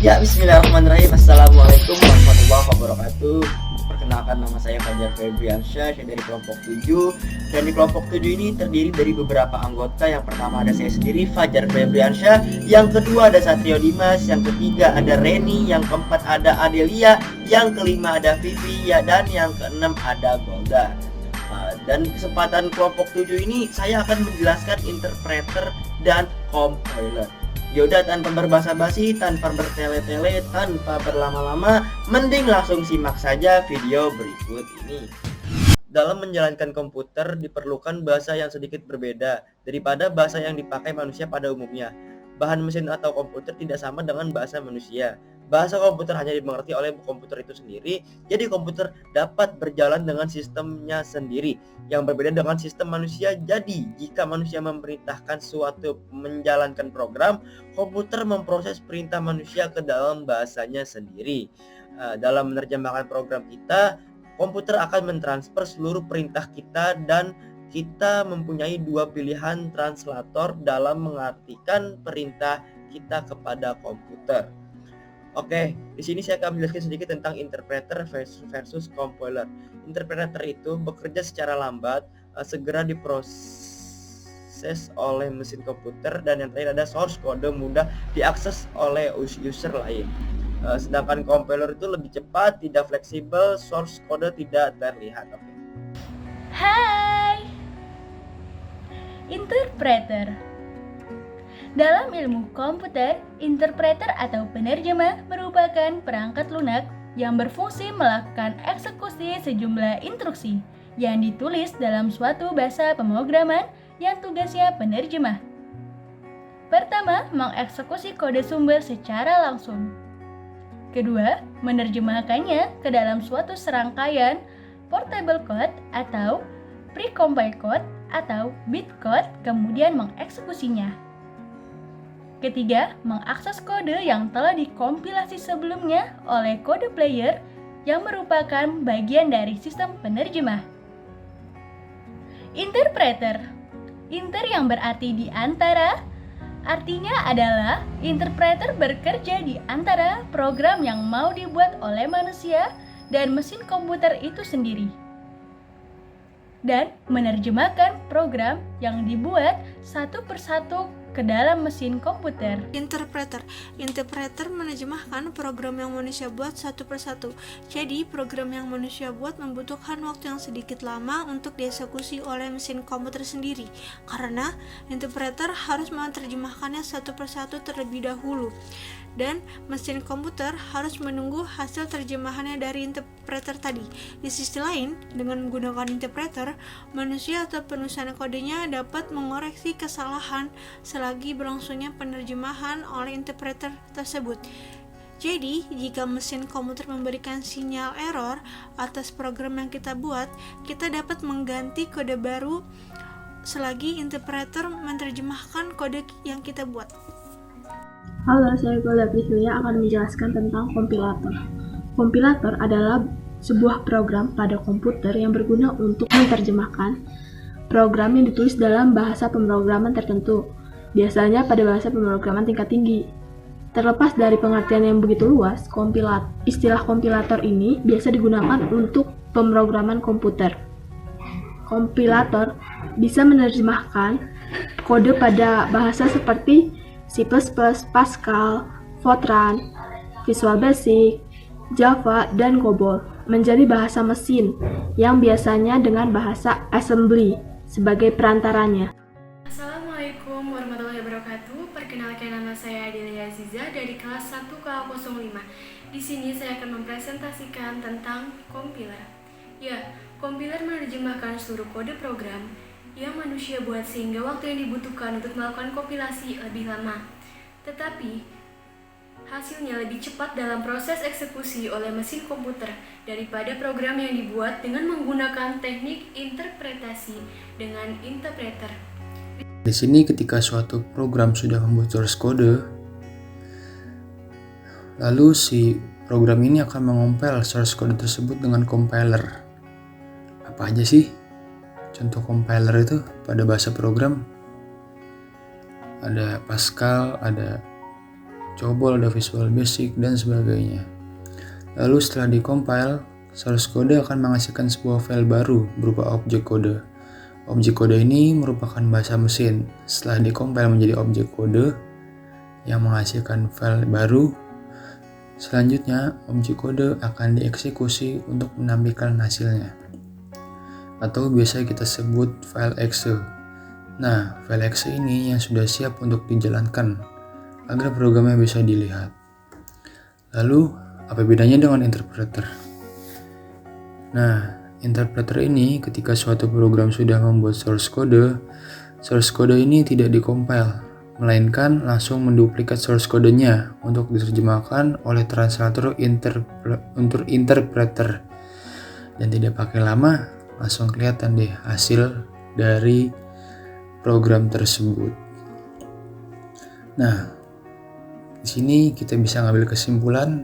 Ya, bismillahirrahmanirrahim. Assalamualaikum warahmatullahi wabarakatuh. Perkenalkan, nama saya Fajar Febriansyah, saya dari kelompok 7. Dan di kelompok 7 ini terdiri dari beberapa anggota. Yang pertama ada saya sendiri, Fajar Febriansyah. Yang kedua ada Satrio Dimas. Yang ketiga ada Reni. Yang keempat ada Adelia. Yang kelima ada Vivi. Ya, dan yang keenam ada Golda. Dan kesempatan kelompok 7 ini saya akan menjelaskan interpreter dan compiler. Yaudah, tanpa berbasa-basi, tanpa bertele-tele, tanpa berlama-lama, mending langsung simak saja video berikut ini. Dalam menjalankan komputer diperlukan bahasa yang sedikit berbeda daripada bahasa yang dipakai manusia pada umumnya. Bahan mesin atau komputer tidak sama dengan bahasa manusia. Bahasa komputer hanya dimengerti oleh komputer itu sendiri, jadi komputer dapat berjalan dengan sistemnya sendiri yang berbeda dengan sistem manusia. Jadi, jika manusia memerintahkan suatu menjalankan program, komputer memproses perintah manusia ke dalam bahasanya sendiri. Dalam menerjemahkan program kita, komputer akan mentransfer seluruh perintah kita dan kita mempunyai dua pilihan translator dalam mengartikan perintah kita kepada komputer. Oke, di sini saya akan menjelaskan sedikit tentang interpreter versus compiler. Interpreter itu bekerja secara lambat, segera diproses oleh mesin komputer, dan yang terakhir ada source code mudah diakses oleh user lain. Sedangkan compiler itu lebih cepat, tidak fleksibel, source code tidak terlihat. Oke. Hai, interpreter. Dalam ilmu komputer, interpreter atau penerjemah merupakan perangkat lunak yang berfungsi melakukan eksekusi sejumlah instruksi yang ditulis dalam suatu bahasa pemrograman yang tugasnya penerjemah. Pertama, mengeksekusi kode sumber secara langsung. Kedua, menerjemahkannya ke dalam suatu serangkaian portable code atau precompiled code atau bitcode, kemudian mengeksekusinya. Ketiga, mengakses kode yang telah dikompilasi sebelumnya oleh kode player yang merupakan bagian dari sistem penerjemah. Interpreter. Inter yang berarti di antara, artinya adalah interpreter bekerja di antara program yang mau dibuat oleh manusia dan mesin komputer itu sendiri, dan menerjemahkan program yang dibuat satu persatu ke dalam mesin komputer. Interpreter menerjemahkan program yang manusia buat satu persatu. Jadi, program yang manusia buat membutuhkan waktu yang sedikit lama untuk dieksekusi oleh mesin komputer sendiri, karena interpreter harus menerjemahkannya satu persatu terlebih dahulu. Dan mesin komputer harus menunggu hasil terjemahannya dari interpreter tadi. Di sisi lain, dengan menggunakan interpreter, manusia atau penulisan kodenya dapat mengoreksi kesalahan selagi berlangsungnya penerjemahan oleh interpreter tersebut. Jadi, jika mesin komputer memberikan sinyal error atas program yang kita buat, kita dapat mengganti kode baru selagi interpreter menerjemahkan kode yang kita buat. Halo, saya Golda Priscilia akan menjelaskan tentang kompilator. Kompilator adalah sebuah program pada komputer yang berguna untuk menerjemahkan program yang ditulis dalam bahasa pemrograman tertentu, biasanya pada bahasa pemrograman tingkat tinggi. Terlepas dari pengertian yang begitu luas, istilah kompilator ini biasa digunakan untuk pemrograman komputer. Kompilator bisa menerjemahkan kode pada bahasa seperti C++, Pascal, Fortran, Visual Basic, Java, dan COBOL menjadi bahasa mesin yang biasanya dengan bahasa assembly sebagai perantaranya. Assalamualaikum warahmatullahi wabarakatuh. Perkenalkan, nama saya Adelia Aziza dari kelas 1 KA05. Di sini saya akan mempresentasikan tentang compiler. Ya, compiler menerjemahkan seluruh kode program yang manusia buat sehingga waktu yang dibutuhkan untuk melakukan kompilasi lebih lama. Tetapi, hasilnya lebih cepat dalam proses eksekusi oleh mesin komputer daripada program yang dibuat dengan menggunakan teknik interpretasi dengan interpreter. Di sini ketika suatu program sudah membuat source code, lalu si program ini akan mengompil source code tersebut dengan compiler. Apa aja sih contoh compiler itu pada bahasa program? Ada Pascal, ada COBOL, ada Visual Basic, dan sebagainya. Lalu setelah di-compile, source code akan menghasilkan sebuah file baru berupa objek kode. Objek kode ini merupakan bahasa mesin. Setelah di-compile menjadi objek kode yang menghasilkan file baru, selanjutnya objek kode akan dieksekusi untuk menampilkan hasilnya, atau biasa kita sebut file exe. Nah, file exe ini yang sudah siap untuk dijalankan agar programnya bisa dilihat. Lalu, apa bedanya dengan interpreter? Nah, interpreter ini ketika suatu program sudah membuat source code ini tidak di-compile, melainkan langsung menduplikat source codenya untuk diterjemahkan oleh translator interpreter. Dan tidak pakai lama, langsung kelihatan deh hasil dari program tersebut. Nah, di sini kita bisa ngambil kesimpulan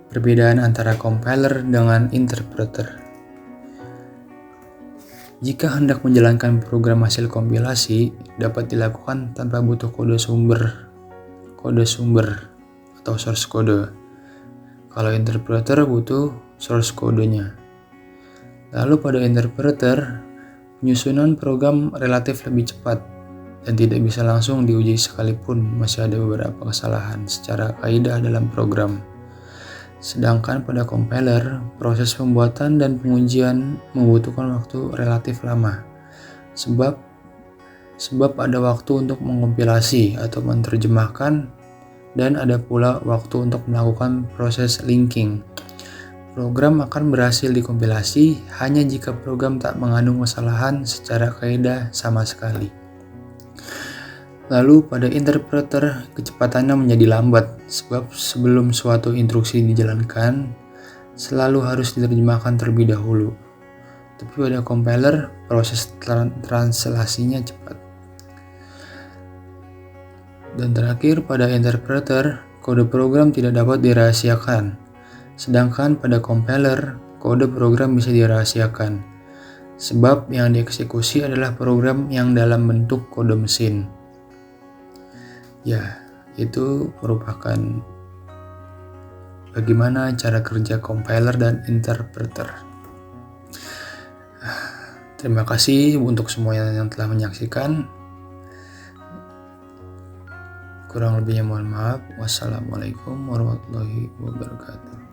perbedaan antara compiler dengan interpreter. Jika hendak menjalankan program hasil kompilasi, dapat dilakukan tanpa butuh kode sumber atau source code. Kalau interpreter butuh source kodenya. Lalu pada interpreter, penyusunan program relatif lebih cepat dan tidak bisa langsung diuji sekalipun masih ada beberapa kesalahan secara kaidah dalam program. Sedangkan pada compiler, proses pembuatan dan pengujian membutuhkan waktu relatif lama. Sebab ada waktu untuk mengompilasi atau menerjemahkan, dan ada pula waktu untuk melakukan proses linking. Program akan berhasil dikompilasi hanya jika program tak mengandung kesalahan secara kaidah sama sekali. Lalu pada interpreter, kecepatannya menjadi lambat sebab sebelum suatu instruksi dijalankan selalu harus diterjemahkan terlebih dahulu. Tapi pada compiler, proses translasinya cepat. Dan terakhir, pada interpreter, kode program tidak dapat dirahasiakan. Sedangkan pada compiler, kode program bisa dirahasiakan. Sebab yang dieksekusi adalah program yang dalam bentuk kode mesin. Ya, itu merupakan bagaimana cara kerja compiler dan interpreter. Terima kasih untuk semua yang telah menyaksikan. Kurang lebihnya mohon maaf. Wassalamualaikum warahmatullahi wabarakatuh.